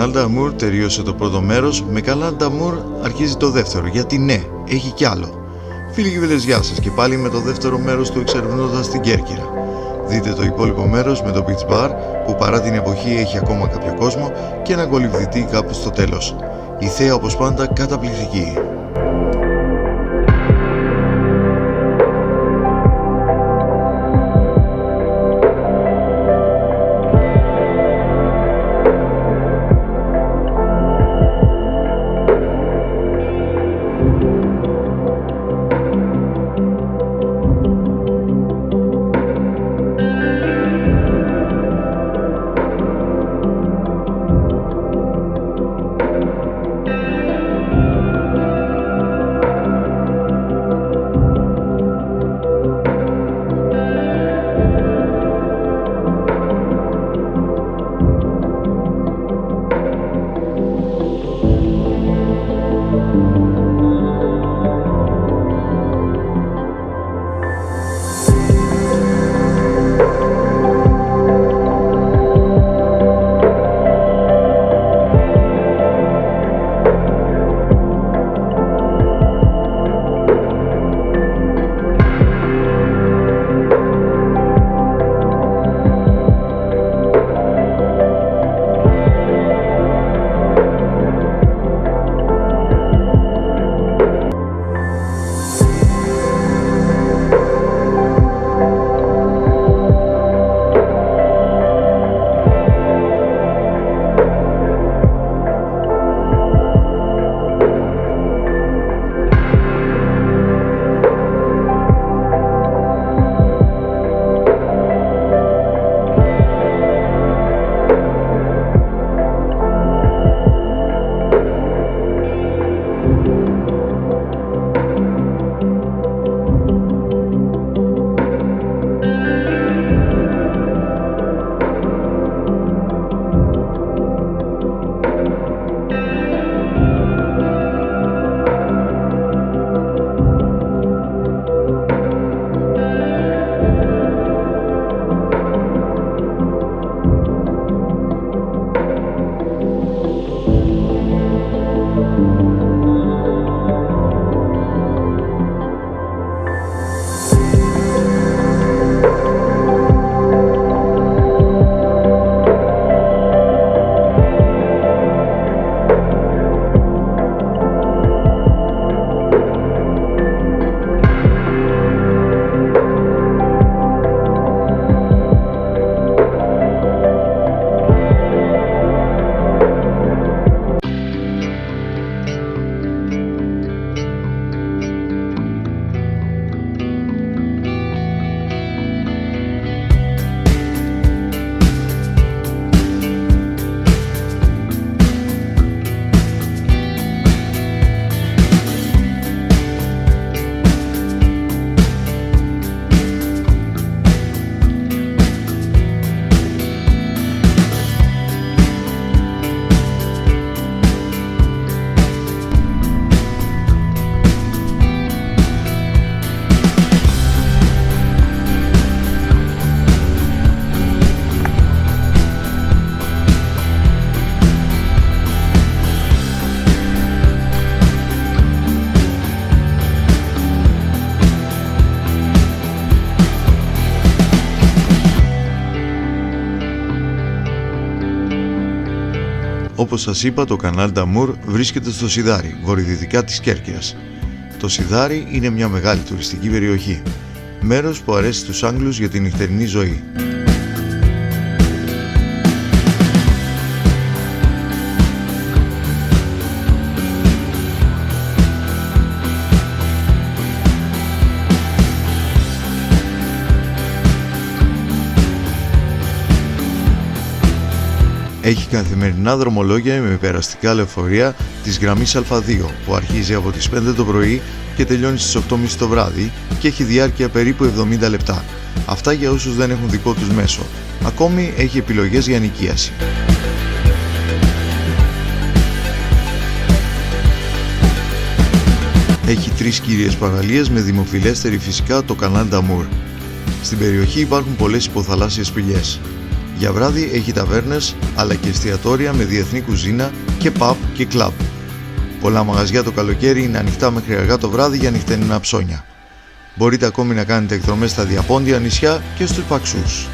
Κανάλ Νταμούρ τελείωσε το πρώτο μέρος, με Κανάλ Νταμούρ αρχίζει το δεύτερο, γιατί ναι, έχει κι άλλο. Φίλοι και φίλες, γεια σας και πάλι με το δεύτερο μέρος του Εξερευνώντας την Κέρκυρα. Δείτε το υπόλοιπο μέρος με το Beach Bar, που παρά την εποχή έχει ακόμα κάποιο κόσμο, και ένα κολυμβητή κάπου στο τέλος. Η θέα όπως πάντα καταπληκτική. Όπως σας είπα, το Κανάλ Νταμούρ βρίσκεται στο Σιδάρι, βορειοδυτικά της Κέρκυρας. Το Σιδάρι είναι μια μεγάλη τουριστική περιοχή, μέρος που αρέσει στους Άγγλους για την νυχτερινή ζωή. Έχει καθημερινά δρομολόγια με περαστικά λεωφορεία της γραμμής Α2 που αρχίζει από τις 5 το πρωί και τελειώνει στις 8.30 το βράδυ και έχει διάρκεια περίπου 70 λεπτά. Αυτά για όσους δεν έχουν δικό τους μέσο. Ακόμη έχει επιλογές για νοικίαση. Έχει 3 κύριες παραλίες με δημοφιλέστερη φυσικά το Κανάλ Νταμούρ. Στην περιοχή υπάρχουν πολλές υποθαλάσσιες πηγές. Για βράδυ έχει ταβέρνες αλλά και εστιατόρια με διεθνή κουζίνα και pub και club. Πολλά μαγαζιά το καλοκαίρι είναι ανοιχτά μέχρι αργά το βράδυ για νυχτενινά ψώνια. Μπορείτε ακόμη να κάνετε εκδρομές στα διαπόντια νησιά και στους Παξούς.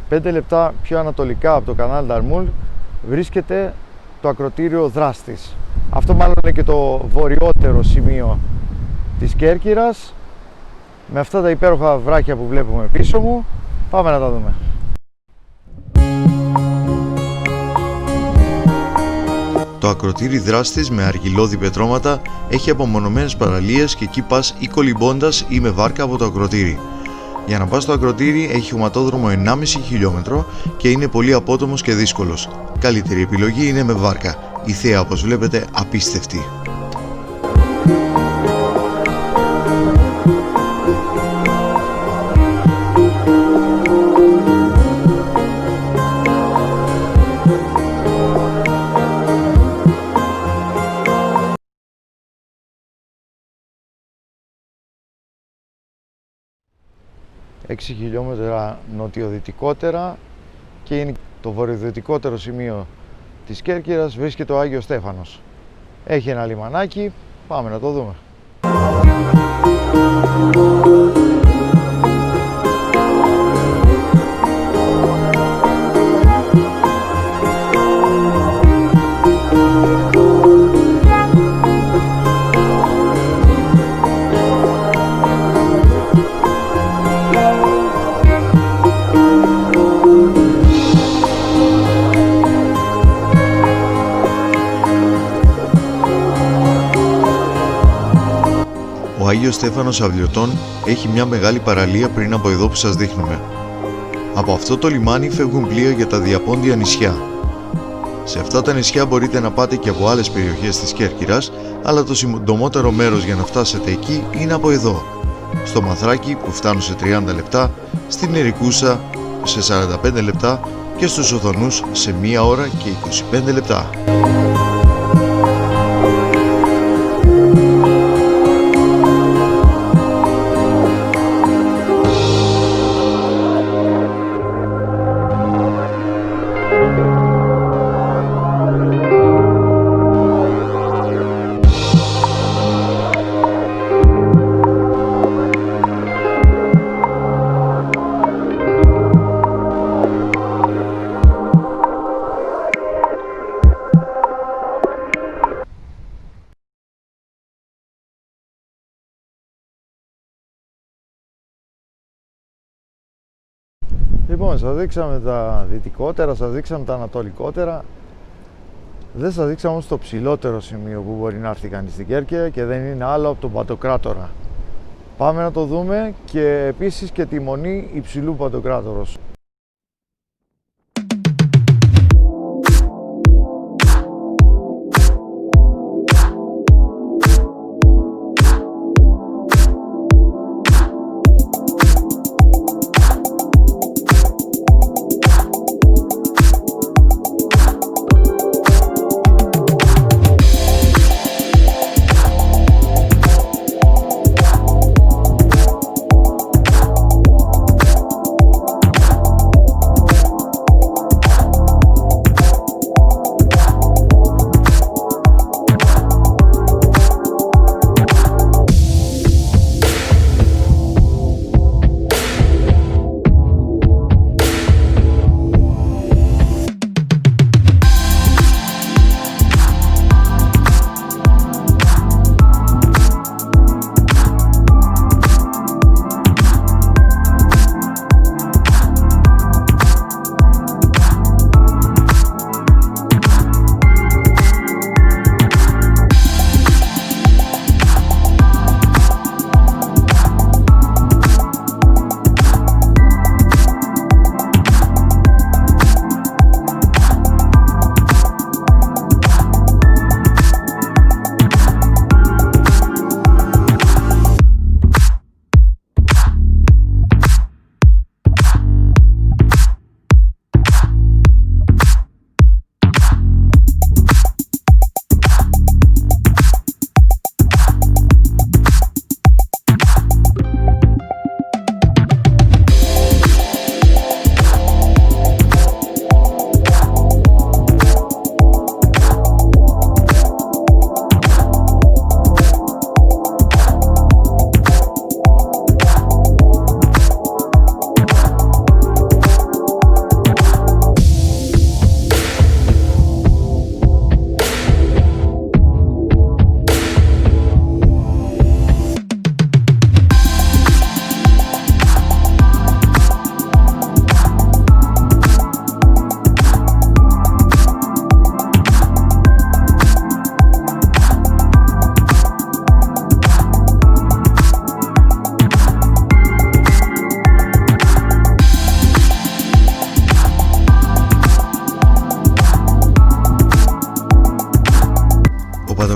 Πέντε λεπτά πιο ανατολικά από το κανάλι Νταρμούλ βρίσκεται το ακρωτήριο Δράστης. Αυτό μάλλον είναι και το βορειότερο σημείο της Κέρκυρας. Με αυτά τα υπέροχα βράχια που βλέπουμε πίσω μου, πάμε να τα δούμε. Το ακρωτήρι Δράστης με αργυλώδη πετρώματα έχει απομονωμένες παραλίες και εκεί πας ή κολυμπώντας ή με βάρκα από το ακρωτήρι. Για να πας στο ακρωτήρι έχει χωματόδρομο 1,5 χιλιόμετρο και είναι πολύ απότομος και δύσκολος. Καλύτερη επιλογή είναι με βάρκα. Η θέα, όπως βλέπετε, απίστευτη. Έξι χιλιόμετρα νοτιοδυτικότερα και είναι το βορειοδυτικότερο σημείο της Κέρκυρας, βρίσκεται ο Άγιος Στέφανος. Έχει ένα λιμανάκι, πάμε να το δούμε. Ο Άγιος Στέφανος Αυλιωτών έχει μια μεγάλη παραλία πριν από εδώ που σας δείχνουμε. Από αυτό το λιμάνι φεύγουν πλοία για τα διαπόντια νησιά. Σε αυτά τα νησιά μπορείτε να πάτε και από άλλες περιοχές της Κέρκυρας, αλλά το συντομότερο μέρος για να φτάσετε εκεί είναι από εδώ. Στο Μαθράκι που φτάνουν σε 30 λεπτά, στην Ερικούσα σε 45 λεπτά και στους Οθονούς σε 1 ώρα και 25 λεπτά. Λοιπόν, σας δείξαμε τα δυτικότερα, σας δείξαμε τα ανατολικότερα. Δεν σας δείξαμε όμως το ψηλότερο σημείο που μπορεί να έρθει κανείς στην Κέρκυρα και δεν είναι άλλο από τον Παντοκράτορα. Πάμε να το δούμε και επίσης και τη μονή υψηλού Παντοκράτορος.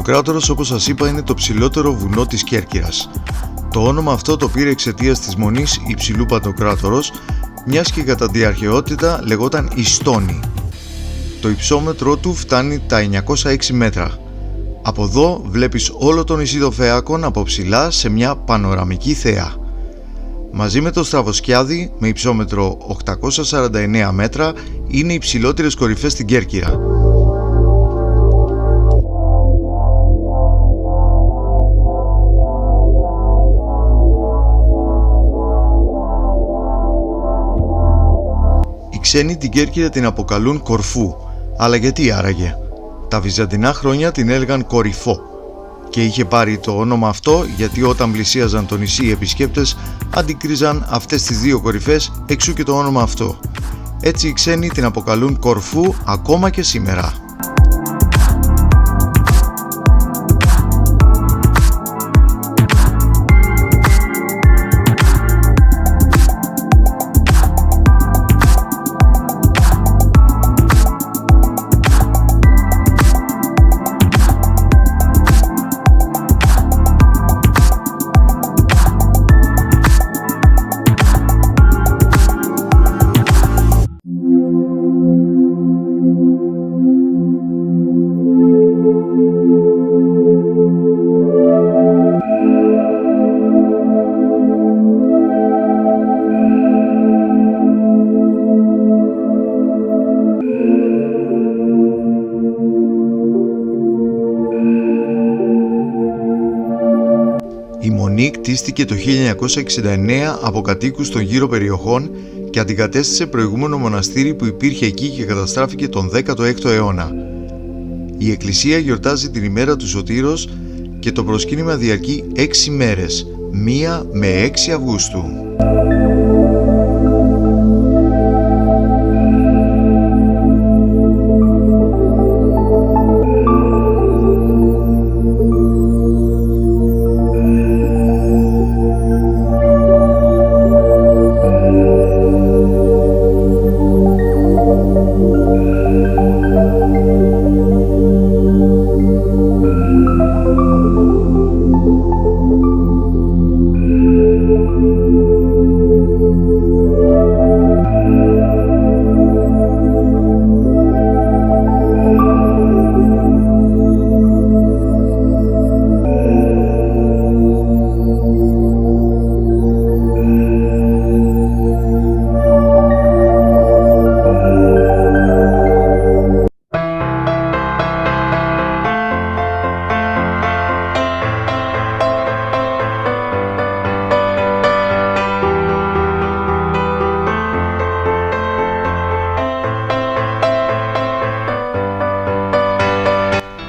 Παντοκράτορος, όπως σας είπα, είναι το ψηλότερο βουνό της Κέρκυρας. Το όνομα αυτό το πήρε εξαιτίας της μονής υψηλού Παντοκράτορος, μιας και κατά τη αρχαιότητα λεγόταν Ιστόνη. Το υψόμετρό του φτάνει τα 906 μέτρα. Από εδώ βλέπεις όλο το νησί των Φαίκων από ψηλά σε μια πανοραμική θέα. Μαζί με το Στραβοσκιάδη, με υψόμετρο 849 μέτρα, είναι οι υψηλότερες κορυφές στην Κέρκυρα. Οι ξένοι την Κέρκυρα την αποκαλούν Κορφού, αλλά γιατί άραγε? Τα βυζαντινά χρόνια την έλεγαν Κορυφό και είχε πάρει το όνομα αυτό γιατί όταν πλησίαζαν το νησί οι επισκέπτες αντικρίζαν αυτές τις δύο κορυφές, εξού και το όνομα αυτό. Έτσι οι ξένοι την αποκαλούν Κορφού ακόμα και σήμερα. Η μονή κτίστηκε το 1969 από κατοίκους των γύρω περιοχών και αντικατέστησε προηγούμενο μοναστήρι που υπήρχε εκεί και καταστράφηκε τον 16ο αιώνα. Η εκκλησία γιορτάζει την ημέρα του Σωτήρος και το προσκύνημα διαρκεί 6 μέρες, 1 με 6 Αυγούστου.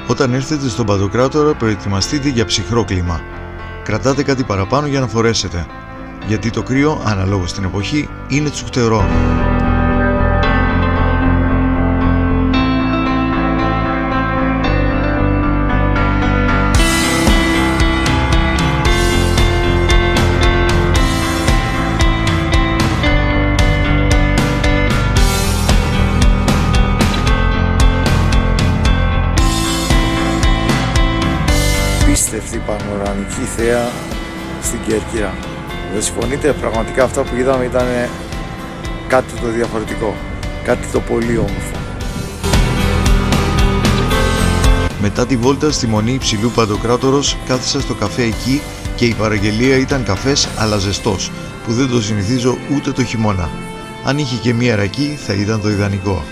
Όταν έρθετε στον Παντοκράτορα, προετοιμαστείτε για ψυχρό κλίμα. Κρατάτε κάτι παραπάνω για να φορέσετε, γιατί το κρύο, αναλόγως στην εποχή, είναι τσουχτερό. Απίστευτη πανοραμική θέα στην Κέρκυρα. Δεν συμφωνείτε? Πραγματικά αυτά που είδαμε ήταν κάτι το διαφορετικό, κάτι το πολύ όμορφο. Μετά τη βόλτα στη μονή υψηλού Παντοκράτορος κάθισα στο καφέ εκεί και η παραγγελία ήταν καφές αλλά ζεστός, που δεν το συνηθίζω ούτε το χειμώνα. Αν είχε και μία ρακή θα ήταν το ιδανικό.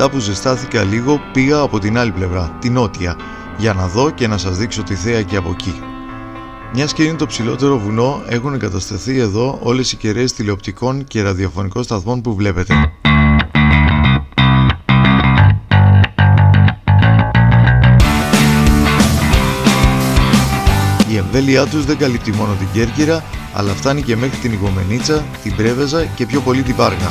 μετά που ζεστάθηκα λίγο πήγα από την άλλη πλευρά, την νότια, για να δω και να σας δείξω τη θέα και από εκεί. Μιας και είναι το ψηλότερο βουνό, έχουν εγκατασταθεί εδώ όλες οι κεραίες τηλεοπτικών και ραδιοφωνικών σταθμών που βλέπετε. Η εμβέλειά τους δεν καλύπτει μόνο την Κέρκυρα, αλλά φτάνει και μέχρι την Ιγομενίτσα, την Πρέβεζα και πιο πολύ την Πάργα.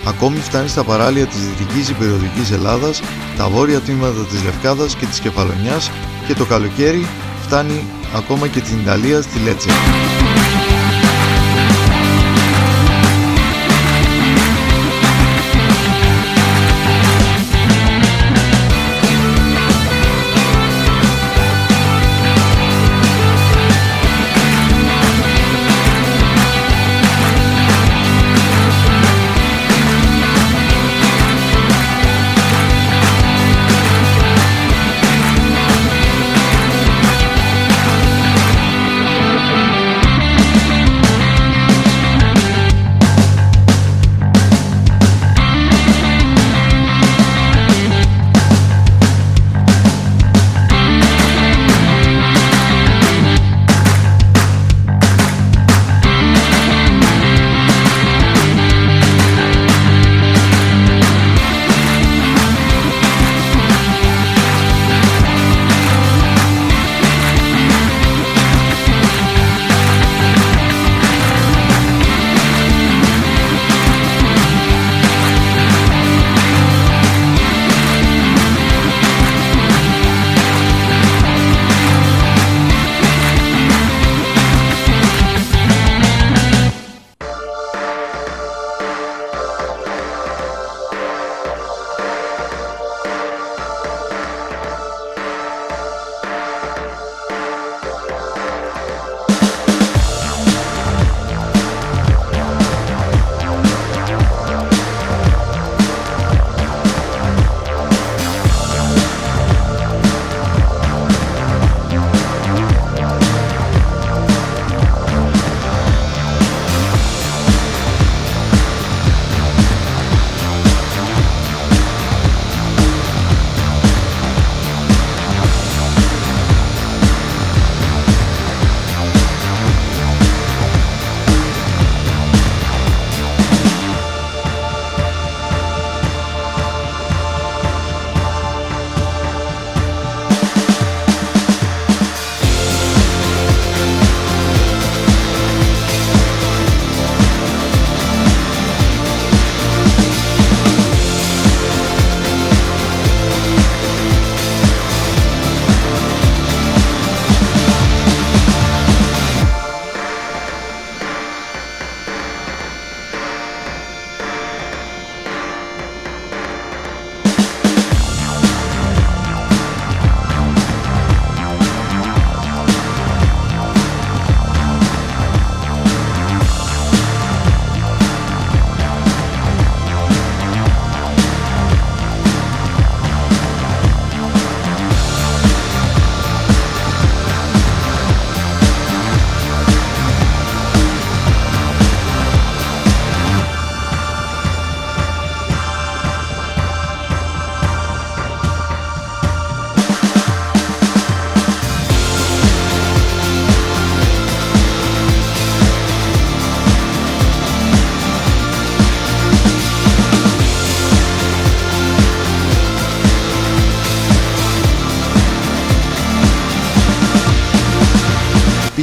Ακόμη φτάνει στα παράλια της Δυτικής Υπεριοδικής Ελλάδας, τα βόρεια τμήματα της Λευκάδας και της Κεφαλονιάς και το καλοκαίρι φτάνει ακόμα και την Ιταλία στη Λέτσε.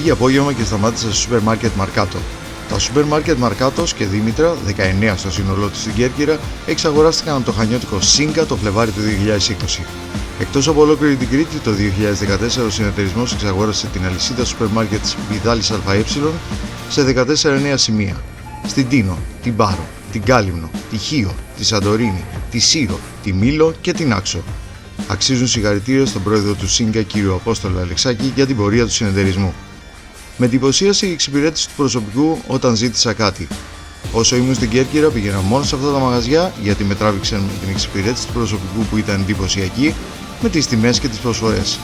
Πήγε απόγευμα και σταμάτησα στο σούπερ μάρκετ Μαρκάτο. Τα σούπερ μάρκετ Μαρκάτος και Δήμητρα, 19 στο σύνολό της στην Κέρκυρα, εξαγοράστηκαν από το χανιώτικο Σίνκα το Φλεβάρι του 2020. Εκτός από ολόκληρη την Κρήτη, το 2014 ο συνεταιρισμός εξαγόρασε την αλυσίδα σούπερ μάρκετ Βιδάλης ΑΕ σε 14 νέα σημεία. Στην Τίνο, την Πάρο, την Κάλυμνο, τη Χίο, τη Σαντορίνη, τη Σύρο, τη Μήλο και την Άξο. Αξίζουν συγχαρητήρια στον πρόεδρο του Σίνκα, κύριο Απόστολο Αλεξάκη, για την πορεία του συνεταιρισμού. Με εντυπωσίασε η εξυπηρέτηση του προσωπικού όταν ζήτησα κάτι. Όσο ήμουν στην Κέρκυρα πήγαινα μόνο σε αυτά τα μαγαζιά γιατί με τράβηξαν με την εξυπηρέτηση του προσωπικού που ήταν εντυπωσιακή, με τις τιμές και τις προσφορές.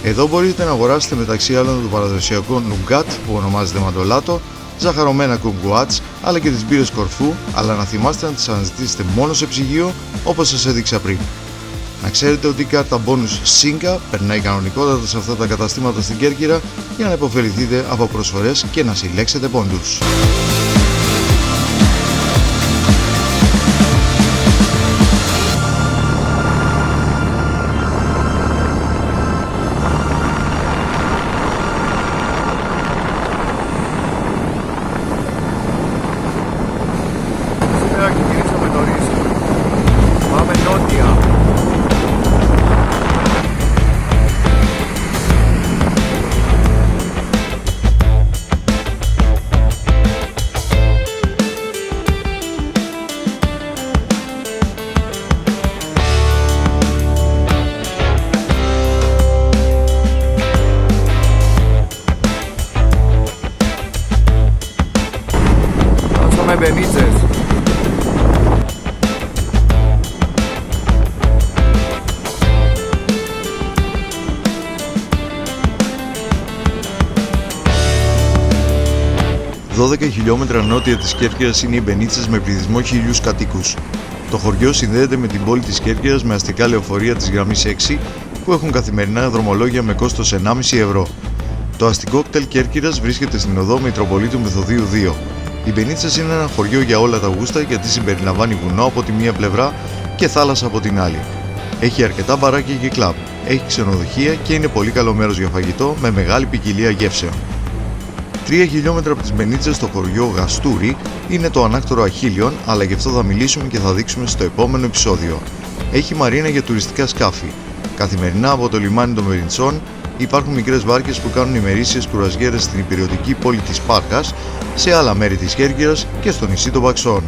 Εδώ μπορείτε να αγοράσετε μεταξύ άλλων το παραδοσιακό νουγκάτ που ονομάζεται μαντολάτο, ζαχαρωμένα κουμκουάτς, αλλά και τις μπύρες Κορφού, αλλά να θυμάστε να τις αναζητήσετε μόνο σε ψυγείο όπως σας έδειξα πριν. Να ξέρετε ότι η κάρτα bonus Σίνκα περνάει κανονικότατα σε αυτά τα καταστήματα στην Κέρκυρα για να υποφεληθείτε από προσφορές και να συλλέξετε πόντους. Σήμερα ξεκινήσαμε νωρίς. Πάμε νότια. Φτάσαμε Μπενίτσες. «12 χιλιόμετρα νότια της Κέρκυρας είναι οι Μπενίτσες με πληθυσμό 1.000 κατοίκους. Το χωριό συνδέεται με την πόλη της Κέρκυρας με αστικά λεωφορεία της γραμμής 6 που έχουν καθημερινά δρομολόγια με κόστος 1,5 ευρώ. Το αστικό κτέλ Κέρκυρας βρίσκεται στην οδό Μητροπολίτου Μεθοδίου 2. Οι Μπενίτσες είναι ένα χωριό για όλα τα γούστα γιατί συμπεριλαμβάνει βουνό από τη μία πλευρά και θάλασσα από την άλλη. Έχει αρκετά μπαράκια και κλαμπ, έχει ξενοδοχεία και είναι πολύ καλό μέρος για φαγητό με μεγάλη ποικιλία γεύσεων. 3 χιλιόμετρα από τις Μπενίτσες στο χωριό Γαστούρι είναι το ανάκτορο Αχίλιον, αλλά γι' αυτό θα μιλήσουμε και θα δείξουμε στο επόμενο επεισόδιο. Έχει μαρίνα για τουριστικά σκάφη. Καθημερινά από το λιμάνι των Μεριντσών υπάρχουν μικρές βάρκες που κάνουν ημερήσιες κουραζιέρες στην υπηρετική πόλη της Πάρκας, σε άλλα μέρη της Κέρκυρας και στο νησί των Παξών.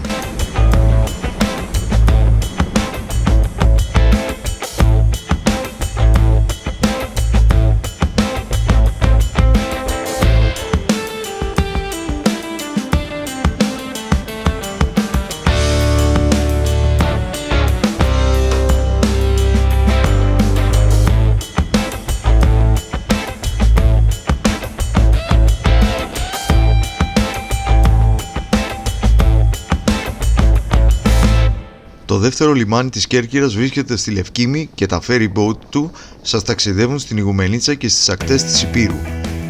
Το δεύτερο λιμάνι της Κέρκυρας βρίσκεται στη Λευκήμη και τα ferry boat του σας ταξιδεύουν στην Ιγουμενίτσα και στις ακτές της Ηπείρου.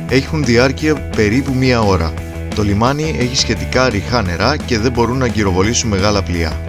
Έχουν διάρκεια περίπου 1 ώρα. Το λιμάνι έχει σχετικά ρηχά νερά και δεν μπορούν να γυροβολήσουν μεγάλα πλοία.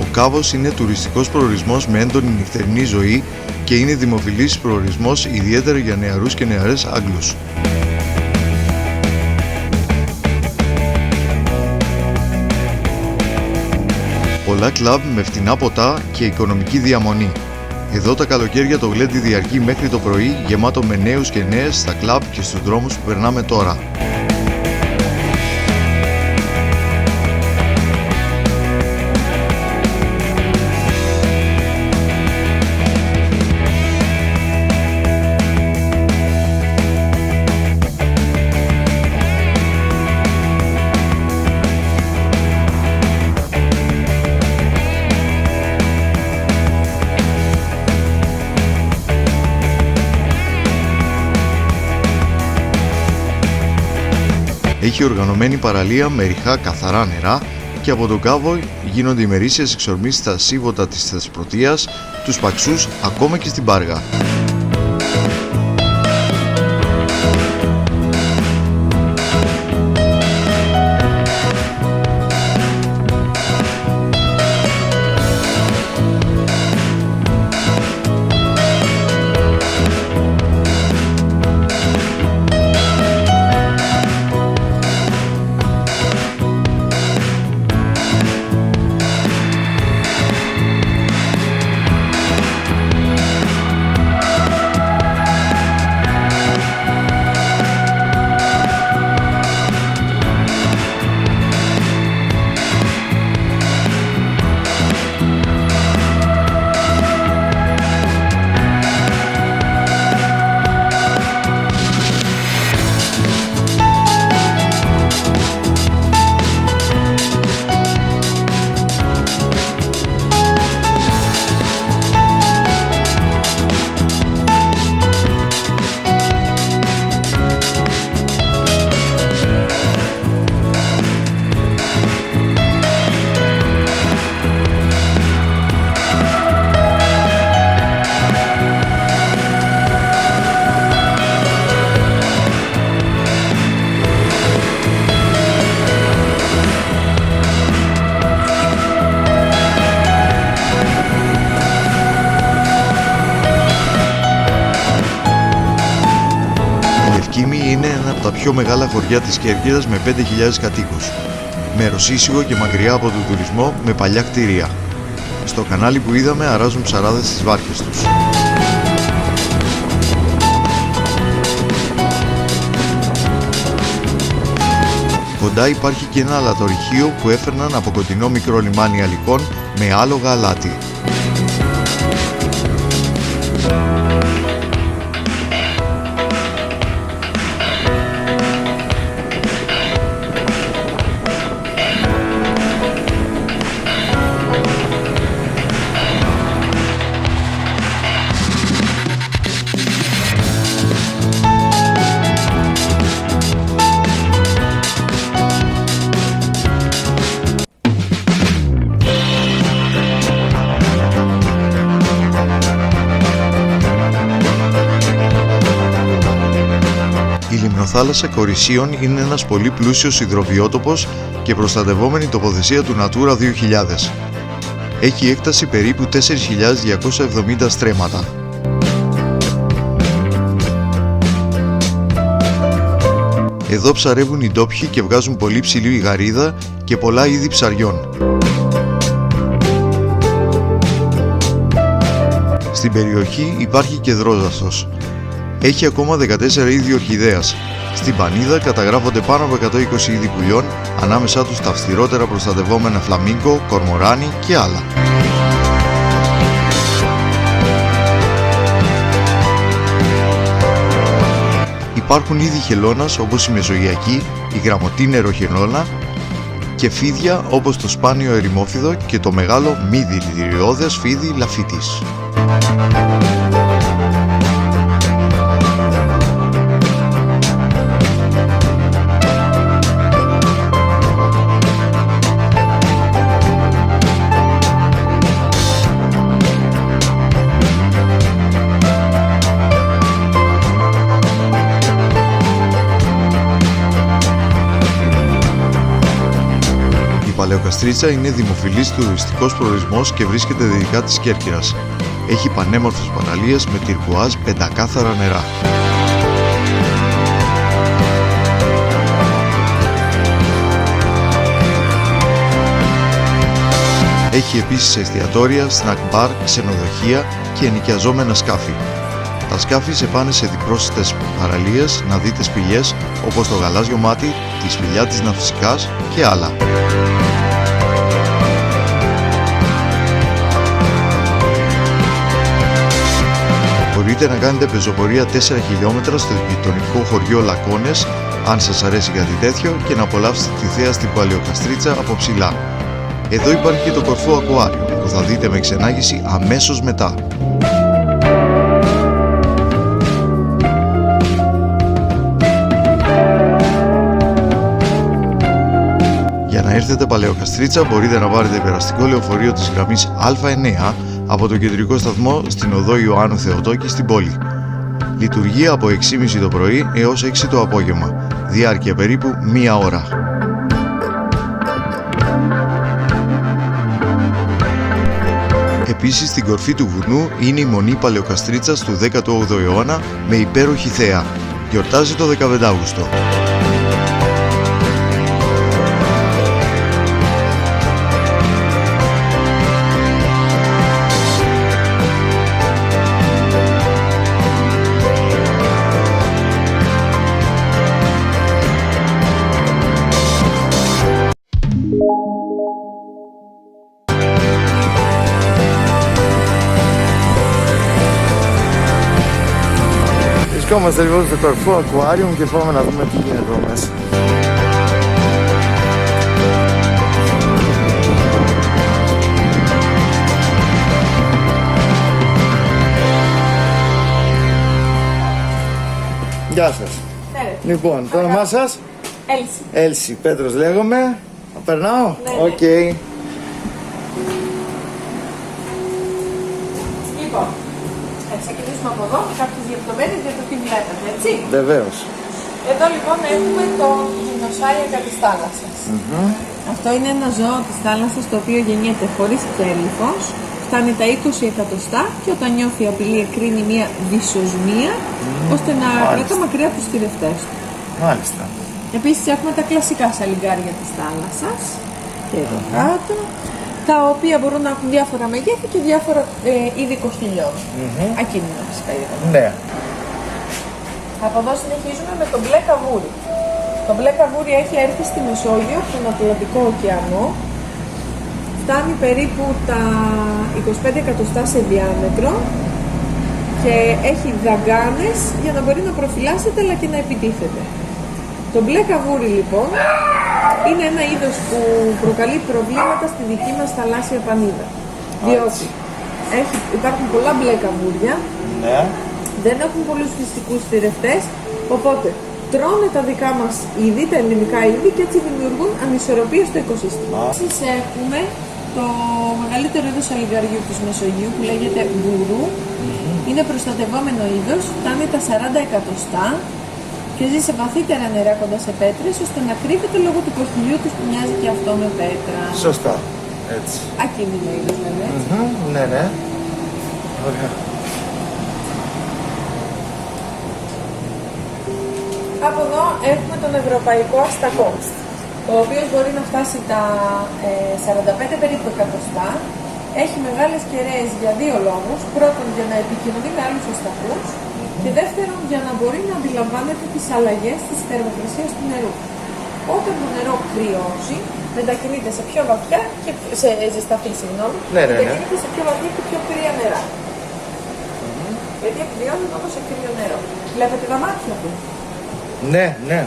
Ο Κάβος είναι τουριστικός προορισμός με έντονη νυχτερινή ζωή και είναι δημοφιλής προορισμός ιδιαίτερα για νεαρούς και νεαρές Άγγλους. Πολλά κλαμπ με φτηνά ποτά και οικονομική διαμονή. Εδώ τα καλοκαίρια το γλέντι διαρκεί μέχρι το πρωί, γεμάτο με νέους και νέες στα κλαμπ και στους δρόμους που περνάμε τώρα. Έχει οργανωμένη παραλία με ρηχά καθαρά νερά και από τον Κάβο γίνονται ημερήσιες εξορμήσεις στα σύβοτα της Θεσπρωτείας, τους Παξούς, ακόμα και στην Πάργα. από τα πιο μεγάλα χωριά της Κέρκυρας με 5.000 κατοίκους. Μέρος ήσυχο και μακριά από τον τουρισμό με παλιά κτίρια. Στο κανάλι που είδαμε αράζουν ψαράδες στις βάρκες τους. Κοντά υπάρχει και ένα αλατορυχείο που έφερναν από κοντινό μικρό λιμάνι αλικών με άλογα αλάτι. Η λιμνοθάλασσα Κορισίων είναι ένας πολύ πλούσιος υδροβιότοπος και προστατευόμενη τοποθεσία του Natura 2000. Έχει έκταση περίπου 4.270 στρέμματα. Εδώ ψαρεύουν οι ντόπιοι και βγάζουν πολύ ψηλή γαρίδα και πολλά είδη ψαριών. Στην περιοχή υπάρχει και δρόζαστος. Έχει ακόμα 14 είδη ορχιδέας. Στην Πανίδα καταγράφονται πάνω από 120 είδη πουλιών, ανάμεσά τους τα αυστηρότερα προστατευόμενα φλαμίγκο, κορμοράνι και άλλα. Υπάρχουν είδη χελώνας όπως η μεσογειακή, η γραμμοτίνερο χελώνα και φίδια όπως το σπάνιο ερημόφιδο και το μεγάλο μη δηλητηριώδες φίδι λαφίτης. Η Παλαιοκαστρίτσα είναι δημοφιλής τουριστικός προορισμός και βρίσκεται δυτικά της Κέρκυρας. Έχει πανέμορφες παραλίες με τυρκουάζ πεντακάθαρα νερά. Έχει επίσης εστιατόρια, snack bar, ξενοδοχεία και ενοικιαζόμενα σκάφη. Τα σκάφη σε πάνε σε διπρόσιτες παραλίες να δείτε σπηλιές όπως το γαλάζιο μάτι, τη σπηλιά της Ναυσικάς και άλλα. Μπορείτε να κάνετε πεζοπορία 4 χιλιόμετρα στο γειτονικό χωριό Λακώνες, αν σας αρέσει κάτι τέτοιο, και να απολαύσετε τη θέα στην Παλαιοκαστρίτσα από ψηλά. Εδώ υπάρχει και το κορφό ακουάριο που θα δείτε με ξενάγηση αμέσως μετά. Για να έρθετε Παλαιοκαστρίτσα μπορείτε να πάρετε περαστικό λεωφορείο της γραμμής Α9 από το κεντρικό σταθμό στην οδό Ιωάννου Θεοτόκη στην πόλη. Λειτουργεί από 6.30 το πρωί έως 6 το απόγευμα, διάρκεια περίπου 1 ώρα. Επίσης στην κορφή του βουνού είναι η Μονή Παλαιοκαστρίτσας του 18ου αιώνα με υπέροχη θέα. Γιορτάζει το 15 Αύγουστο. Βρισκόμαστε λοιπόν στο κορφό ακουάριο και πάμε να δούμε τι γίνεται εδώ μέσα. Γεια σας. Λοιπόν, το όνομά σας? Έλση. Έλση. Πέτρος λέγομαι. Περνάω? Ναι. Οκ. Λοιπόν, θα ξεκινήσουμε από εδώ με κάποιες λεπτομέρειες για το τι βλέπετε, έτσι. Βεβαίως. Εδώ λοιπόν έχουμε το γυμνοσάριακα της θάλασσας. Αυτό είναι ένα ζώο της θάλασσας το οποίο γεννιέται χωρίς τέλυφος, φτάνει τα 20 εκατοστά και όταν νιώθει απειλή εκρίνει μια δυσοσμία ώστε να κρατά μακριά από τους θηρευτές του. Μάλιστα. Επίσης έχουμε τα κλασικά σαλιγκάρια της θάλασσας και εδώ κάτω, τα οποία μπορούν να έχουν διάφορα μεγέθη και διάφορα είδη κοχυλιών. Ακίνητα φυσικά είδαμε. Ναι. Από εδώ συνεχίζουμε με τον μπλε καβούρι. Το μπλε καβούρι έχει έρθει στη Μεσόγειο, στον Ατλαντικό ωκεανό. Φτάνει περίπου τα 25 εκατοστά σε διάμετρο και έχει δαγκάνες για να μπορεί να προφυλάσσεται αλλά και να επιτίθεται. Το μπλε καβούρι λοιπόν είναι ένα είδος που προκαλεί προβλήματα στη δική μας θαλάσσια πανίδα. Διότι υπάρχουν πολλά μπλε καβούρια, Ναι. δεν έχουν πολλούς φυσικούς θηρευτές, οπότε τρώνε τα δικά μας είδη, τα ελληνικά είδη και έτσι δημιουργούν ανισορροπία στο οικοσύστημα. Επίσης έχουμε το μεγαλύτερο είδος σαλιγκαριού της Μεσογείου που λέγεται μπουρού. Είναι προστατευόμενο είδος, φτάνει τα 40 εκατοστά και ζει σε βαθύτερα νερά κοντά σε πέτρες ώστε να κρύβεται λόγω του κοχυλιού τους που μοιάζει και αυτό με πέτρα. Σωστά. Έτσι. Ακίνητο είδος βέβαια. Έτσι. Ναι, ναι. Ωραία. Από εδώ έχουμε τον ευρωπαϊκό αστακό, ο οποίος μπορεί να φτάσει τα 45 περίπου εκατοστά. Έχει μεγάλες κεραίες για δύο λόγους. Πρώτον, για να επικοινωνεί με άλλους αστακούς και δεύτερον, για να μπορεί να αντιλαμβάνεται τις αλλαγές της θερμοκρασίας του νερού. Όταν το νερό κρυώσει, μετακινείται σε πιο βαθιά και σε ζεσταφή, συγγνώμη, Ναι. μετακινείται σε πιο βαθιά και πιο κρύα νερά. Γιατί εκκρυώνει όμως σε κρύο νερό. Βλέπετε τα μάτια του. Ναι, ναι.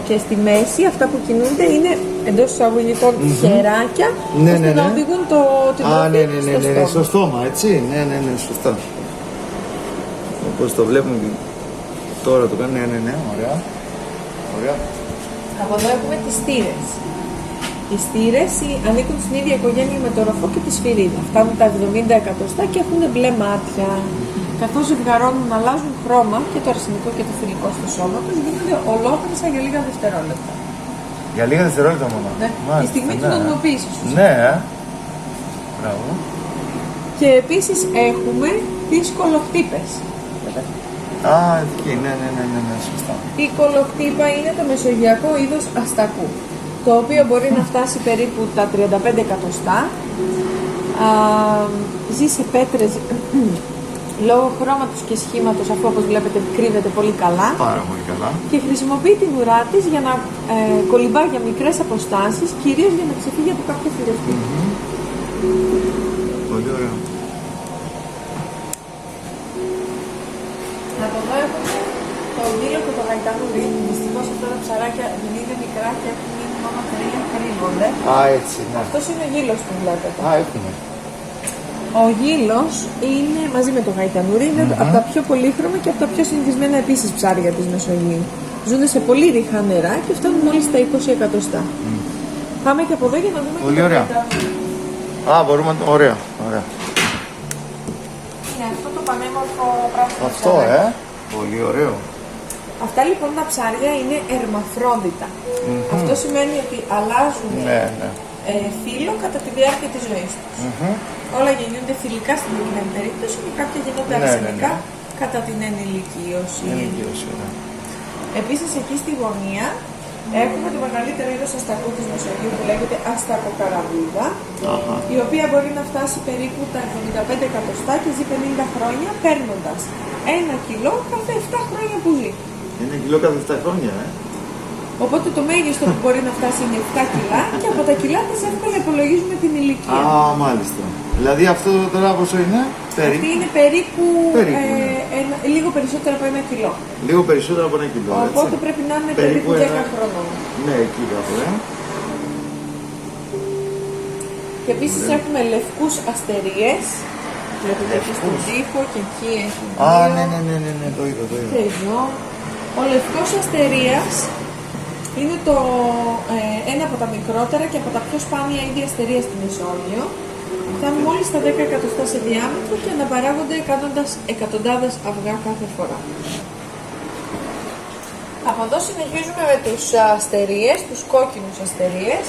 Και στη μέση αυτά που κινούνται είναι εντός εισαγωγικών χεράκια Ναι, ώστε ναι, να ναι. οδηγούν την Α, τροφή ναι, ναι, ναι, στο ναι, στόμα. στο στόμα, έτσι. Ναι, ναι, ναι, σωστά. Όπως το βλέπουμε και τώρα το κάνει, ναι, ωραία. Ωραία. Από εδώ έχουμε τις στήρες. Οι στήρες ανήκουν στην ίδια οικογένεια με το ροφό και τη σφυρίδα. Φτάνουν τα 70 εκατοστά και έχουν μπλε μάτια. Καθώς ζευγαρώνουν, αλλάζουν χρώμα και το αρσενικό και το θηλυκό στο σώμα τους, γίνονται ολόκληρα για λίγα δευτερόλεπτα. Για λίγα δευτερόλεπτα μόνο. Ναι. Μάλιστα, Η στιγμή ναι. της νομιμοποίησης τους. Ναι, μπράβο. Και επίσης έχουμε τις κολοχτύπες. Α, εκεί, ναι, σωστά. Η κολοχτύπα είναι το μεσογειακό είδος αστακού, το οποίο μπορεί να φτάσει περίπου τα 35 εκατοστά. Ζει σε πέτρες λόγω χρώματος και σχήματος, αφού όπως βλέπετε κρύβεται πολύ καλά, Πάρα πολύ καλά. και χρησιμοποιεί την ουρά της για να κολυμπά για μικρές αποστάσεις, κυρίως για να ξεφύγει από κάποιο θηρευτή. Πολύ ωραίο. Από εδώ έχουμε το γύλο και το γαϊτανούρι. Δυστυχώς αυτά τα ψαράκια δεν είναι μικρά και έχουν μείνει μόνο 3 κρύβονται. Α, έτσι, ναι. Αυτός είναι ο γύλος που βλέπετε. Α, έχουμε. Ο γύλος είναι, μαζί με το γαϊτανούρι, είναι από τα πιο πολύχρωμα και από τα πιο συνηθισμένα επίσης ψάρια της Μεσογείου. Ζουν σε πολύ ρηχά νερά και φτάνουν μόλις τα 20 εκατοστά. Πάμε και από εδώ για να δούμε Πολύ και το ωραία. γαϊτανούρι. Α, μπορούμε να... Ωραία, ωραία. Είναι αυτό το πανέμορφο πράσινο Αυτό, ψάρι. Πολύ ωραίο. Αυτά λοιπόν τα ψάρια είναι ερμαφρόδιτα. Αυτό σημαίνει ότι αλλάζουν Ναι, ναι. φύλλο κατά τη διάρκεια της ζωής τους. Όλα γεννιούνται θηλυκά στην προκειμένη περίπτωση και κάποια γίνονται Ναι, ναι, αρσενικά ναι. κατά την ενηλικίωση. Ενηλικίωση, ωραία. Επίσης εκεί στη γωνία έχουμε το μεγαλύτερο είδος αστακού της Μεσογείου που λέγεται αστακοκαραβίδα, η οποία μπορεί να φτάσει περίπου τα 75 εκατοστά και ζει 50 χρόνια παίρνοντας 1 κιλό κάθε 7 χρόνια που ζει. 1 κιλό κάθε 7 χρόνια, Οπότε το μέγιστο που μπορεί να φτάσει είναι 7 κιλά και από τα κιλά της εύκολα υπολογίζουμε την ηλικία. Α, μάλιστα. Δηλαδή αυτό τώρα πόσο είναι, Αυτή είναι περίπου, Περίπου, ναι. λίγο περισσότερο από 1 κιλό. Λίγο περισσότερο από 1 κιλό, έτσι. Οπότε πρέπει να είναι περίπου 10 χρονών. Ναι, εκεί κάπου, Και επίσης έχουμε λευκούς αστερίες. Βλέπετε εκεί στον τοίχο και εκεί έχει Α, δύο. ναι, το είδα, το είδα. Και εδώ. Ο λευκός αστερίας είναι ένα από τα μικρότερα και από τα πιο σπάνια είδη αστερίας στη Μεσόγειο. Φτάνουν μόλις στα 10 εκατοστά σε διάμετρο και αναπαράγονται κάνοντας εκατοντάδες αυγά κάθε φορά. Από εδώ συνεχίζουμε με τους αστερίες, τους κόκκινους αστερίες,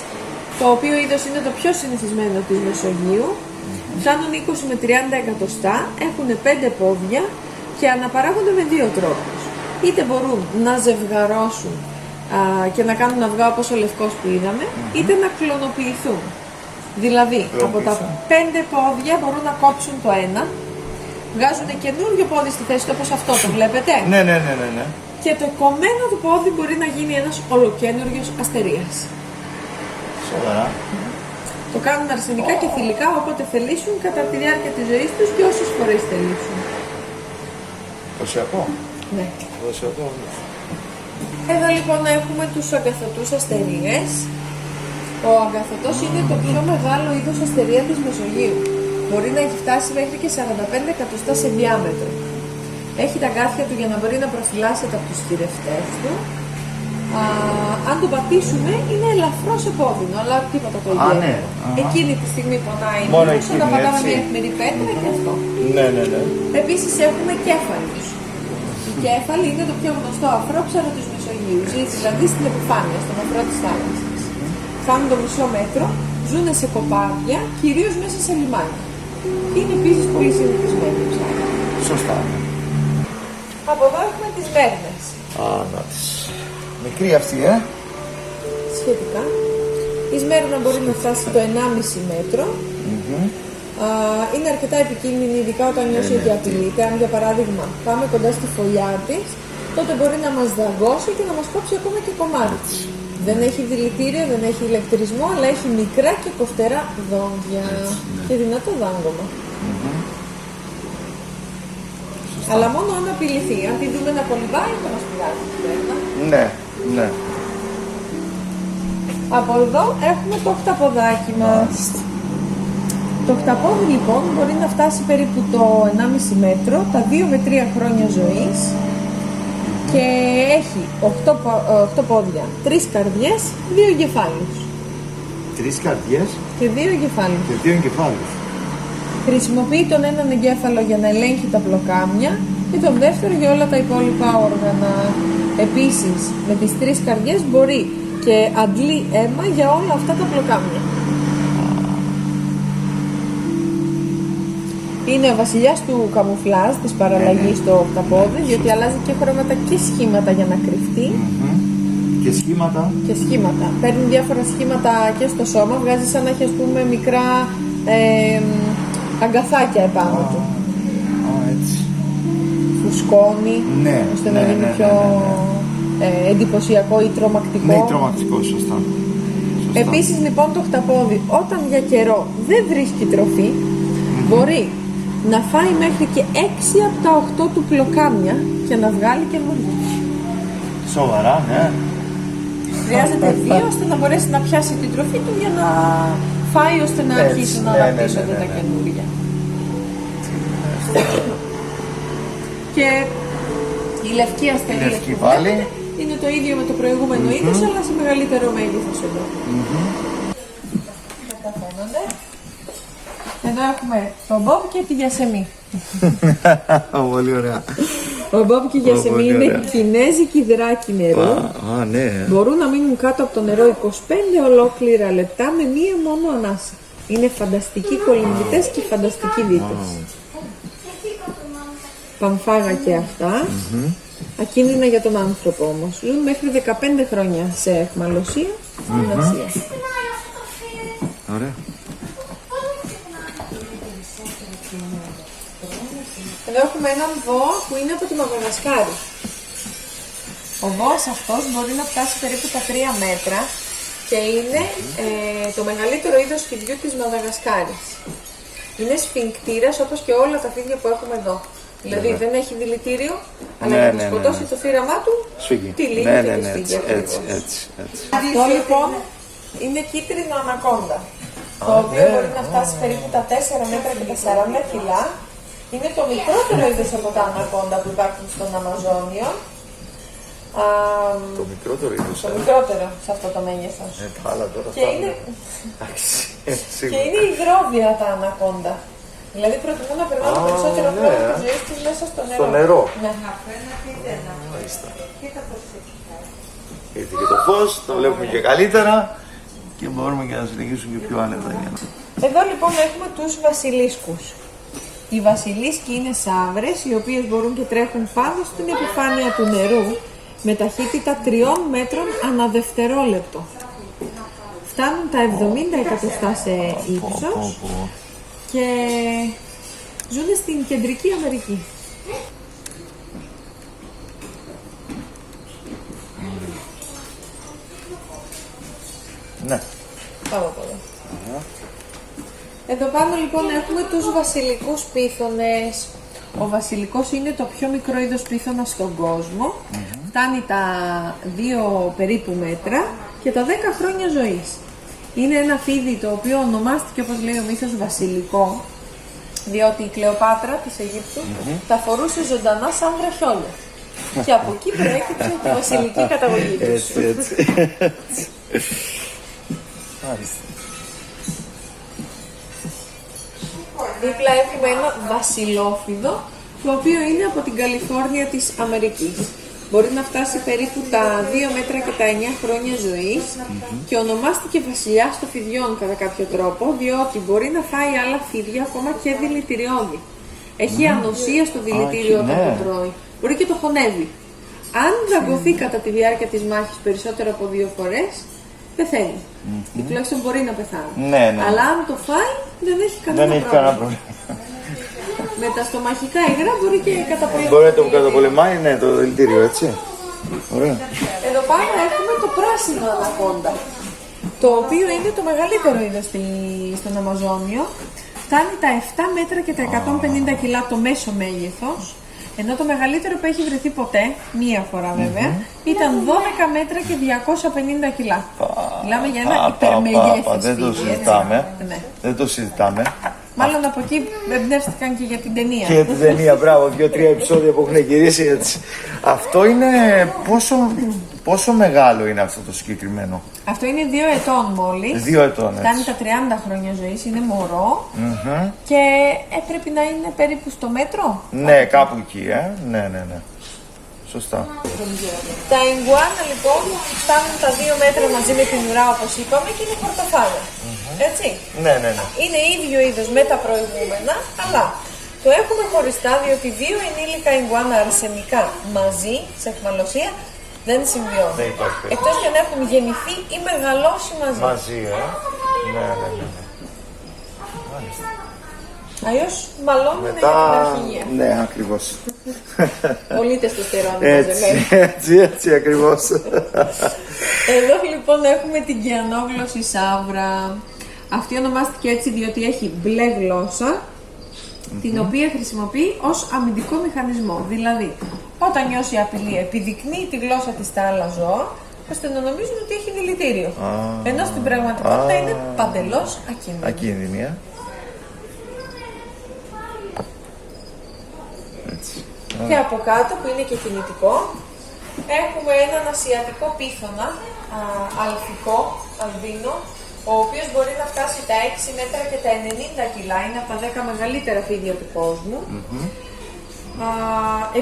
το οποίο είδος είναι το πιο συνηθισμένο της Μεσογείου. Φτάνουν 20 με 30 εκατοστά, έχουν 5 πόδια και αναπαράγονται με 2 τρόπους. είτε μπορούν να ζευγαρώσουν και να κάνουν αυγά όπως ο λευκός που είδαμε, είτε να κλωνοποιηθούν. Δηλαδή, από τα 5 πόδια μπορούν να κόψουν το ένα, βγάζουν καινούριο πόδι στη θέση του, όπως αυτό το βλέπετε. Ναι. Και το κομμένο του πόδι μπορεί να γίνει ένας ολοκένουργιος αστερίας. Σοβαρά. Το κάνουν αρσενικά και θηλυκά όποτε θελήσουν κατά τη διάρκεια της ζωής τους και όσες φορές θελήσουν. Δοσιακό. Ναι. Δοσιακό. Εδώ λοιπόν έχουμε τους αγκαθωτούς αστερίες. Ο αγκαθωτός είναι το πιο μεγάλο είδος αστερία της Μεσογείου. Μπορεί να έχει φτάσει μέχρι και 45 εκατοστά σε διάμετρο. Έχει τα αγκάθια του για να μπορεί να προφυλάσσεται από τους θηρευτές του. Αν το πατήσουμε είναι ελαφρώς επώδυνο, αλλά τίποτα το ιδιαίτερο. Ναι. Εκείνη τη στιγμή πονάει μόνο λίγο, όταν εκείνη, πατάμε έτσι. μια αιχμηρή πέτρα και αυτό. Ναι. Επίσης έχουμε κέφαλους. Η κέφαλη είναι το πιο γνωστό αφρόψαρο της Μεσογείου. Ζει δηλαδή στην επιφάνεια, στον αφρό της θάλασσας. Φτάνουν το μισό μέτρο, ζουν σε κοπάδια, κυρίως μέσα σε λιμάνια. Είναι επίσης πολύ συνηθισμένοι ψάρια. Σωστά. Από εδώ έχουμε τις μέρνες. Να τις. Μικρή αυτή, Σχετικά. Η σμέρνα μπορεί να φτάσει το 1,5 μέτρο. Είναι αρκετά επικίνδυνη, ειδικά όταν νιώσει ότι απειλείται. Αν για παράδειγμα πάμε κοντά στη φωλιά της, τότε μπορεί να μας δαγκώσει και να μας κόψει ακόμα και κομμάτι. Δεν έχει δηλητήριο, δεν έχει ηλεκτρισμό, αλλά έχει μικρά και κοφτερά δόντια και δυνατό δάγκωμα. Αλλά μόνο αν απειληθεί. Αν τη δούμε να κολυμπάει, θα μας πειράζει. Ναι. Από εδώ έχουμε το οκταποδάκι μας. Το οκταπόδι λοιπόν μπορεί να φτάσει περίπου το 1,5 μέτρο, τα 2 με 3 χρόνια ζωής και έχει 8 πόδια, 3 καρδιές, 2 εγκεφάλους. 3 καρδιές Και 2 εγκεφάλους. και 2 εγκεφάλους. Χρησιμοποιεί τον έναν εγκέφαλο για να ελέγχει τα πλοκάμια και τον δεύτερο για όλα τα υπόλοιπα όργανα. Επίσης, με τις 3 καρδιές μπορεί και αντλεί αίμα για όλα αυτά τα πλοκάμια. Είναι ο βασιλιάς του καμουφλάζ, της παραλλαγής στο οκταπόδι, διότι αλλάζει και χρώματα και σχήματα για να κρυφτεί. Και σχήματα. Και σχήματα. Παίρνει διάφορα σχήματα και στο σώμα, βγάζει σαν να έχει ας πούμε μικρά αγκαθάκια επάνω του. Έτσι. Φουσκώνει, Ναι, ώστε να ναι, γίνει ναι, πιο ναι, εντυπωσιακό ή τρομακτικό. Ναι, τρομακτικό, σωστά. Επίσης λοιπόν το οκταπόδι όταν για καιρό δεν βρίσκει τροφή, μπορεί να φάει μέχρι και 6 από τα 8 του πλοκάμια και να βγάλει καινούργια. Σοβαρά, ναι. Χρειάζεται 2 ώστε να μπορέσει να πιάσει την τροφή του για να φάει ώστε να Έτσι, αρχίσουν να ναι, ναι, αναπτύσσονται ναι, ναι, τα ναι. καινούργια. Και η λευκή αστερία λευκή που πάλι. βλέπετε είναι το ίδιο με το προηγούμενο είδος, αλλά σε μεγαλύτερο μέγεθος εδώ. Καταφαίνονται. Εδώ έχουμε τον Μπομπ και τη Γιασεμί. Πολύ ωραία. Ο Μπομπ και η Γιασεμί πολύ είναι ωραία. κινέζικοι δράκοι νερού. Ναι. Μπορούν να μείνουν κάτω από το νερό 25 ολόκληρα λεπτά με μία μόνο ανάσα. Είναι φανταστικοί κολυμβητές και φανταστικοί δίτες. Πανφάγα και αυτά. Ακίνδυνα για τον άνθρωπο όμως. Ζουν μέχρι 15 χρόνια σε αιχμαλωσία στην Ασία. Ωραία. Εδώ έχουμε έναν βόα που είναι από τη Μαδαγασκάρη. Ο βόας αυτός μπορεί να φτάσει περίπου τα 3 μέτρα και είναι το μεγαλύτερο είδος φιδιού της Μαδαγασκάρης. Είναι σφιγκτήρας όπως και όλα τα φίδια που έχουμε εδώ. Δηλαδή δεν έχει δηλητήριο, αλλά για να σκοτώσει το θύραμά του, τη λύγει και τη σφίγγει ακριβώς. Έτσι. Αυτό λοιπόν είναι κίτρινο ανακόντα, το οποίο μπορεί να φτάσει περίπου τα 4 μέτρα και τα 40 κιλά. Είναι το μικρότερο είδος από τα ανακόντα που υπάρχουν στον Αμαζόνιο. Το μικρότερο είδος. Το μικρότερο σε αυτό το μέγεθος. Τα άλλα τώρα Και είναι υγρόβια τα ανακόντα. Δηλαδή προτιμούν να περνάνε περισσότερο χρόνο της ζωής τους μέσα στο νερό. Στο νερό. Ναι. Ήρθε και το φως, το βλέπουμε και καλύτερα και μπορούμε και να συνεχίσουμε και πιο άνετα. Εδώ λοιπόν έχουμε τους βασιλίσκους. Οι βασιλίσκοι είναι σαύρες, οι οποίες μπορούν και τρέχουν πάνω στην επιφάνεια του νερού με ταχύτητα 3 μέτρων ανά δευτερόλεπτο. Φτάνουν τα 70 εκατοστά σε ύψος και ζουν στην Κεντρική Αμερική. Ναι. Πάμε από εδώ. Εδώ πάνω λοιπόν έχουμε τους βασιλικούς πίθωνες. Ο βασιλικός είναι το πιο μικρό είδος πίθωνα στον κόσμο. Φτάνει τα 2 περίπου μέτρα και τα 10 χρόνια ζωής. Είναι ένα φίδι το οποίο ονομάστηκε, όπως λέει ο μύθος, βασιλικό, διότι η Κλεοπάτρα της Αιγύπτου τα φορούσε ζωντανά σαν βραχιόλια. Και από εκεί προέκυψε τη βασιλική καταγωγή τους. Έτσι. Μάλιστα. Δίπλα έχουμε ένα βασιλόφιδο, το οποίο είναι από την Καλιφόρνια της Αμερικής. Μπορεί να φτάσει περίπου τα 2 μέτρα και τα 9 χρόνια ζωής και ονομάστηκε βασιλιάς των φιδιών κατά κάποιο τρόπο, διότι μπορεί να φάει άλλα φίδια, ακόμα και δηλητηριώδη. Έχει ανοσία στο δηλητήριο όταν το τρώει. Μπορεί και το χωνεύει. Αν δαγκωθεί κατά τη διάρκεια της μάχης περισσότερο από 2 φορές, πεθαίνει. Ή τουλάχιστον μπορεί να πεθάνει. Ναι. Αλλά αν το φάει, δεν έχει κανένα πρόβλημα. Με τα στομαχικά υγρά μπορεί και καταπολεμάει. Μπορεί να το καταπολεμάει, ναι, το δηλητήριο, έτσι. Ωραία. Εδώ πάνω έχουμε το πράσινο ανακόντα, το οποίο είναι το μεγαλύτερο είδος στον Αμαζόνιο. Φτάνει τα 7 μέτρα και τα 150 κιλά το μέσο μέγεθος, ενώ το μεγαλύτερο που έχει βρεθεί ποτέ, μία φορά βέβαια, ήταν 12 μέτρα και 250 κιλά. Μιλάμε για ένα υπερμεγέθης Δεν το φίδι, συζητάμε. ναι. Δεν το συζητάμε. Μάλλον από εκεί εμπνεύστηκαν και για την ταινία. Και για την ταινία, μπράβο, 2-3 επεισόδια που έχουν γυρίσει έτσι. Αυτό είναι πόσο μεγάλο είναι αυτό το συγκεκριμένο? Αυτό είναι 2 ετών μόλις. 2 ετών, έτσι. Φτάνει τα 30 χρόνια ζωής, είναι μωρό. Και πρέπει να είναι περίπου στο μέτρο. Ναι, κάπου εκεί, ναι. Σωστά. Τα ιγκουάνα λοιπόν φτάνουν τα 2 μέτρα μαζί με την ουρά, όπως είπαμε, και είναι πορτοφάλια. Έτσι. Ναι. Είναι ίδιο είδος με τα προηγούμενα, αλλά το έχουμε χωριστά διότι 2 ενήλικα ιγκουάνα αρσενικά μαζί σε αιχμαλωσία δεν συμβιώνουν. Δεν υπάρχει. Εκτός και αν έχουν γεννηθεί ή μεγαλώσει μαζί. Ναι. Αλλιώς μαλώνουν για την αρχηγία. Ναι, ακριβώς. Πολύ τεστοστερόνι μαζεμένο. Έτσι ακριβώς. Εδώ λοιπόν έχουμε την κιανόγλωση σαύρα. Αυτή ονομάστηκε έτσι διότι έχει μπλε γλώσσα, την οποία χρησιμοποιεί ως αμυντικό μηχανισμό. Δηλαδή, όταν νιώσει απειλή, επιδεικνύει τη γλώσσα της στα άλλα ζώα, ώστε να νομίζουν ότι έχει δηλητήριο. Ενώ στην πραγματικότητα είναι παντελώς ακίνδυνη. Ακίνδυνη, Και από κάτω, που είναι και κινητικό, έχουμε έναν ασιατικό πίθωνα, αλφικό, αλβίνο, ο οποίος μπορεί να φτάσει τα 6 μέτρα και τα 90 κιλά, είναι από τα 10 μεγαλύτερα φίδια του κόσμου.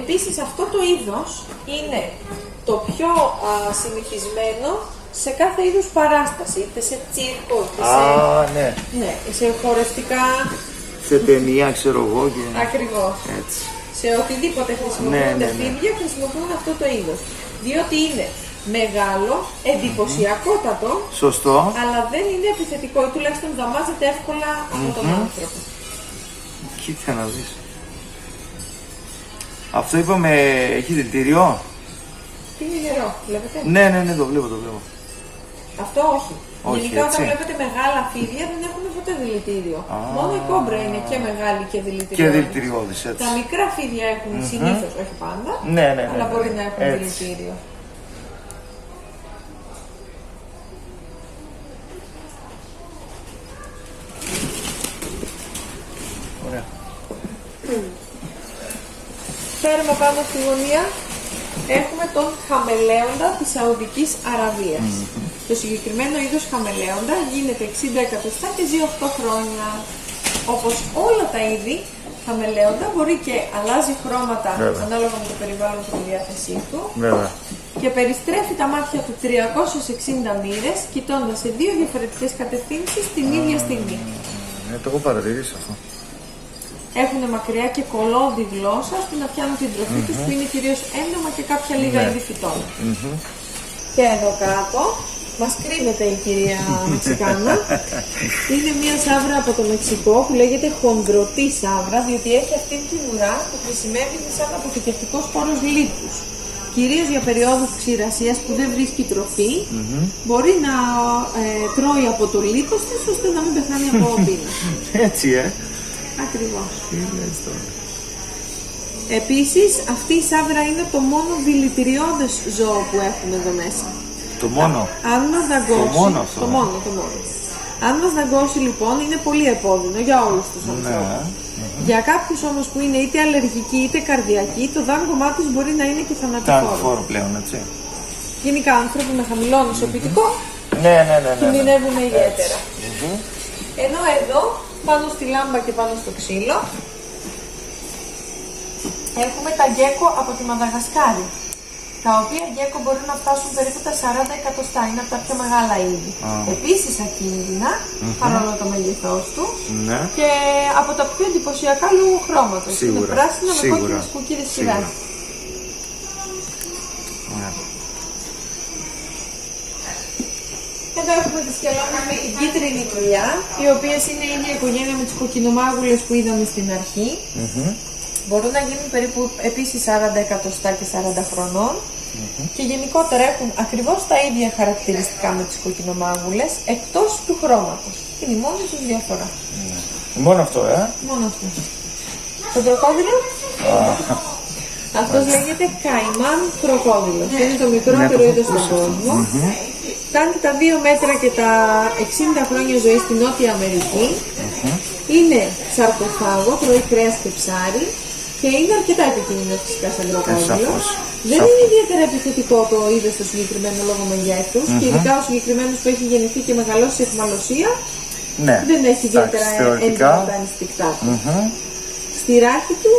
Επίσης αυτό το είδος είναι το πιο συνηθισμένο σε κάθε είδους παράσταση, είτε σε τσίρκο, είτε σε χορευτικά. Σε ταινία, ξέρω εγώ. Ακριβώς. Έτσι. Σε οτιδήποτε χρησιμοποιούνται φίδια, χρησιμοποιούν αυτό το είδος. Διότι είναι μεγάλο, εντυπωσιακότατο, σωστό, αλλά δεν είναι επιθετικό ή τουλάχιστον δαμάζεται εύκολα από τον άνθρωπο. Κοίτα να δεις. Αυτό είπαμε, έχει δηλητήριο? Είναι γερό, βλέπετε. Ναι, το βλέπω. Αυτό όχι. Γενικά όταν βλέπετε μεγάλα φίδια δεν έχουν ποτέ δηλητήριο. Μόνο η κόμπρα είναι και μεγάλη και δηλητηριώδης. Και δηλητηριώδης, έτσι. Τα μικρά φίδια έχουν συνήθως, όχι πάντα, αλλά μπορεί να έχουν δηλητήριο. Ωραία. Φέρουμε πάνω στη γωνία. Έχουμε τον χαμελέοντα της Σαουδικής Αραβίας. Το συγκεκριμένο είδος χαμελέοντα γίνεται 60 εκατοστά και ζει 8 χρόνια. Όπως όλα τα είδη χαμελέοντα μπορεί και αλλάζει χρώματα ανάλογα με το περιβάλλον και τη διάθεσή του. Και περιστρέφει τα μάτια του 360 μοίρες, κοιτώντας σε 2 διαφορετικές κατευθύνσεις την ίδια στιγμή. Το έχω παρατηρήσει αυτό. Έχουν μακριά και κολόδι γλώσσα ώστε να πιάνουν την τροφή τους, που είναι κυρίως έντομα και κάποια λίγα είδη φυτών. Και εδώ κάτω μας κρύβεται η κυρία Μεξικάνα. Είναι μια σαύρα από το Μεξικό που λέγεται χονδρωτή σαύρα, διότι έχει αυτή την ουρά που χρησιμεύει σαν αποθηκευτικός χώρος λίπους. Κυρίως για περιόδους ξηρασίας που δεν βρίσκει τροφή, μπορεί να τρώει από το λίπος της ώστε να μην πεθάνει από πείνα. Έτσι, Ακριβώς. Τι λες τώρα. Επίσης, αυτή η σαύρα είναι το μόνο δηλητηριώδες ζώο που έχουμε εδώ μέσα. Το μόνο. Αν μας δαγκώσει, Το μόνο αυτό, το μόνο. Αν μας δαγκώσει λοιπόν είναι πολύ επώδυνο για όλους τους ανθρώπους. Για κάποιους όμως που είναι είτε αλλεργικοί είτε καρδιακοί, το δάγκωμά τους μπορεί να είναι και θανατηφόρο. Θανατηφόρο πλέον, έτσι. Γενικά άνθρωποι με χαμηλό νοσοποιητικό Ναι. κινδυνεύουν ιδιαίτερα. Ενώ εδώ, πάνω στη λάμπα και πάνω στο ξύλο, έχουμε τα γκέκο από τη Μαδαγασκάρη. Τα οποία γκέκο μπορούν να φτάσουν περίπου τα 40 εκατοστά, είναι από τα πιο μεγάλα είδη. Επίσης ακίνδυνα, παρόλο το μέγεθός του, και από τα πιο εντυπωσιακά λόγω χρώματος. Είναι πράσινα με κόκκινες κουκκίδες σιγάρι. Εδώ έχουμε τις σκελώνες με την κίτρινη κοιλιά, οι οποίες είναι η ίδια οικογένεια με τις κοκκινομάγουλες που είδαμε στην αρχή. Μπορούν να γίνουν περίπου επίσης 40 εκατοστά και 40 χρονών και γενικότερα έχουν ακριβώς τα ίδια χαρακτηριστικά με τις κοκκινομάγουλες, εκτός του χρώματος. Είναι η μόνη τους διαφορά. Μόνο αυτό, Μόνο αυτό. Το κροκόδιλο. Αυτός λέγεται καϊμάν κροκόδιλος. Είναι το μικρότερο είδος στον κόσμο. Φτάνει τα 2 μέτρα και τα 60 χρόνια ζωή στη Νότια Αμερική. Είναι σαρκοφάγο, τρώει κρέας και ψάρι και είναι αρκετά επικίνδυνο φυσικά σαν κροκόδιλο. Δεν είναι ιδιαίτερα επιθετικό το είδος το συγκεκριμένο λόγω μεγέθους και ειδικά ο συγκεκριμένος που έχει γεννηθεί και μεγαλώσει σε εχμαλωσία δεν έχει ιδιαίτερα έντονα τα ενστικτά του. Στη ράχη του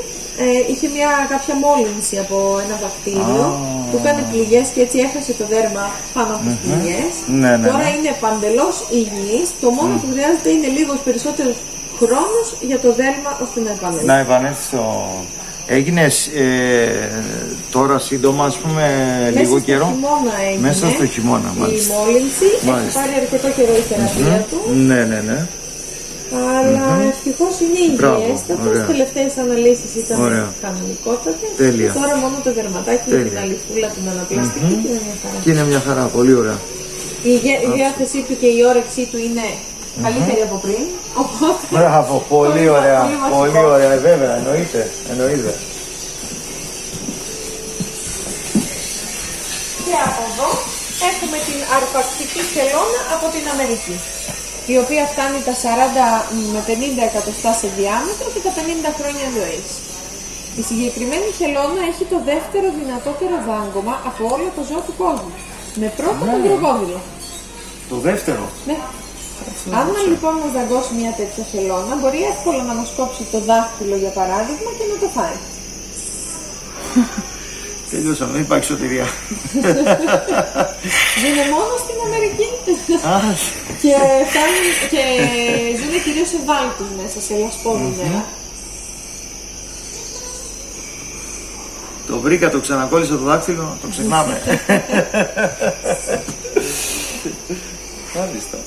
είχε κάποια μόλυνση από ένα βακτήριο, του έκανε πληγές και έτσι έχασε το δέρμα πάνω από τις πληγές. Τώρα είναι παντελώς υγιής, το μόνο που χρειάζεται είναι λίγος περισσότερος χρόνος για το δέρμα ώστε να επανέλθει. Να επανέλθει στο... Έγινες τώρα σύντομα, ας πούμε, λίγο καιρό. Μέσα στο χειμώνα η μόλυνση, έχει πάρει αρκετό καιρό η θεραπεία του. Ναι. Αλλά ευτυχώς είναι υγιέστατος, τις τελευταίες αναλύσεις ήταν κανονικότατες. Και τώρα μόνο το δερματάκι με την αληθούλα την αναπλαστική και είναι μια χαρά. Και είναι μια χαρά, πολύ ωραία. Η διάθεσή του και η όρεξή του είναι καλύτερη από πριν. Οπότε... Μπράβο, πολύ ωραία, πολύ ωραία, βέβαια, εννοείται. Και από εδώ έχουμε την αρπακτική χελώνα από την Αμερική, η οποία φτάνει τα 40 με 50 εκατοστά σε διάμετρο και τα 50 χρόνια ζωής. Η συγκεκριμένη χελώνα έχει το δεύτερο δυνατότερο δάγκωμα από όλο το ζώο του κόσμου. Με πρώτο τον κροκόδιλο. Το δεύτερο. Ναι. Αν λοιπόν μας δαγκώσει μια τέτοια χελώνα, μπορεί εύκολα να μας κόψει το δάχτυλο για παράδειγμα και να το φάει. Τελειώσαμε, δεν υπάρχει σωτηρία. Ζουνε μόνο στην Αμερική και ζουνε κυρίως σε βάλτους μέσα, σε λασπόδινερα. Το βρήκα, το ξανακόλλησα το δάχτυλο, το ξεχνάμε. Μάλιστα.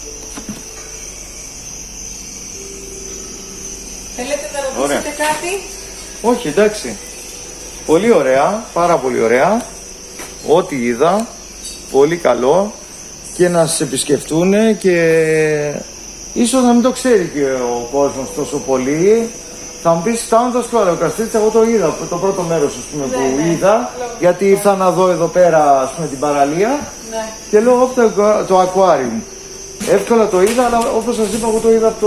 Θέλετε να ρωτήσετε κάτι? Όχι, εντάξει. Πολύ ωραία, πάρα πολύ ωραία. Ό,τι είδα, πολύ καλό. Και να σας επισκεφτούν και ίσως να μην το ξέρει και ο κόσμος τόσο πολύ. Θα μου πεις φτάνοντας στο Αλεοκαστρίτσα, εγώ το είδα, το πρώτο μέρος που είδα, γιατί ήρθα να δω εδώ πέρα την παραλία και λέω το ακουάριουμ. Εύκολα το είδα, αλλά όπως σας είπα, εγώ το είδα από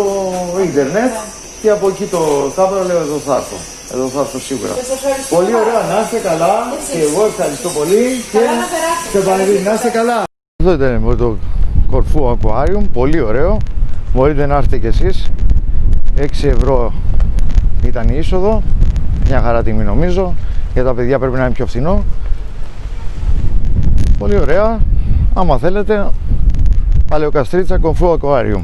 το ίντερνετ και από εκεί το θαύμα, λέω εδώ θα έρθω. Εδώ θα έρθω σίγουρα. Πολύ ωραία, να είστε καλά και εγώ ευχαριστώ πολύ και σε επανειδεί, να είστε καλά. Αυτό ήταν το Κορφού Ακουάριουμ, πολύ ωραίο. Μπορείτε να έρθετε κι εσείς. 6 ευρώ ήταν η είσοδο, μια χαρά τιμή νομίζω. Για τα παιδιά πρέπει να είναι πιο φθηνό. Πολύ ωραία. Άμα θέλετε, Αλεοκαστρίτσα Κορφού Ακουάριουμ.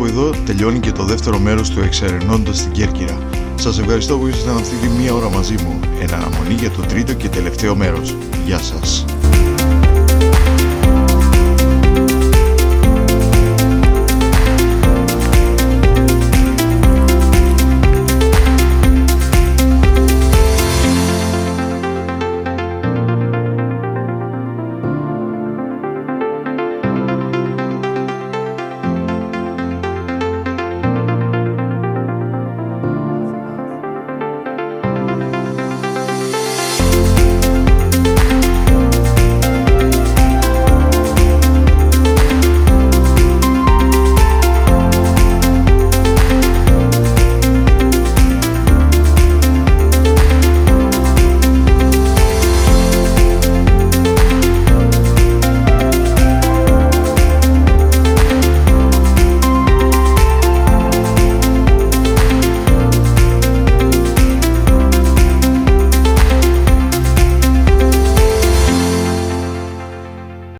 κάπου εδώ τελειώνει και το δεύτερο μέρος του Εξερευνώντας την Κέρκυρα. Σας ευχαριστώ που ήσασταν αυτή τη μία ώρα μαζί μου, εν αναμονή για το τρίτο και τελευταίο μέρος. Γεια σας.